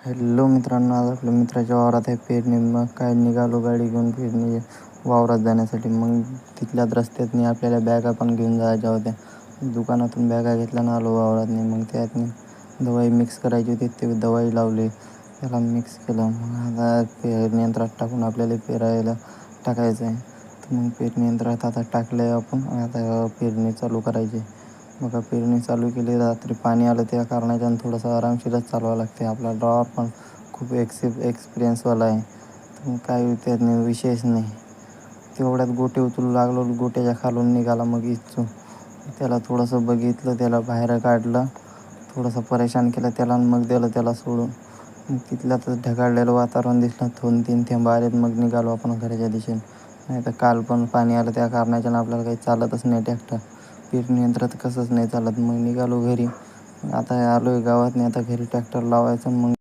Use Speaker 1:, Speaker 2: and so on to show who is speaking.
Speaker 1: Hello मित्रांनो, आज आपल्या मित्राच्या वावरात आहे पेरणी. मग काय निघालो गाडी घेऊन पेरणी वावरात जाण्यासाठी. मग तिथल्याच रस्त्यातनी आपल्याला बॅगा पण घेऊन जायच्या होत्या. दुकानातून बॅगा घेतल्या ना आलो वावरातनी. मग त्यातनी दवाई मिक्स करायची होती, ते दवाई लावली, त्याला मिक्स केलं. मग आता पेरणी यंत्रात टाकून आपल्याला पेरायला टाकायचं आहे. तर मग पेरणी यंत्रात आता टाकलं आहे आपण. आता पेरणी चालू करायची. मग पेरणी चालू केली. रात्री पाणी आलं त्या कारणाच्यानं थोडंसं आरामशीरच चालवावं लागते. आपला ड्रॉवर पण खूप एक्सपिरियन्सवाला आहे. तर मग काय त्यात विषयच नाही. तेवढ्यात गोटे उचलू लागलो, गोट्याच्या खालून निघाला मग इच्छू. त्याला थोडंसं बघितलं, त्याला बाहेर काढलं, थोडंसं परेशान केलं त्याला आणि मग दिलं त्याला सोडून. मग तिथल्यातच ढगाळलेलं वातावरण दिसलं, 2-3 थेंब आलेत. मग निघालो आपण घराच्या दिशेने. नाही तर काल पण पाणी आलं त्या कारणाच्यानं आपल्याला काही चालतच नाही ट्रॅक्टर. पेरणी यंत्रात कसंच नाही चालत. मग निघालो घरी. आता आलो आहे गावात. नाही आता घरी ट्रॅक्टर लावायचं. मग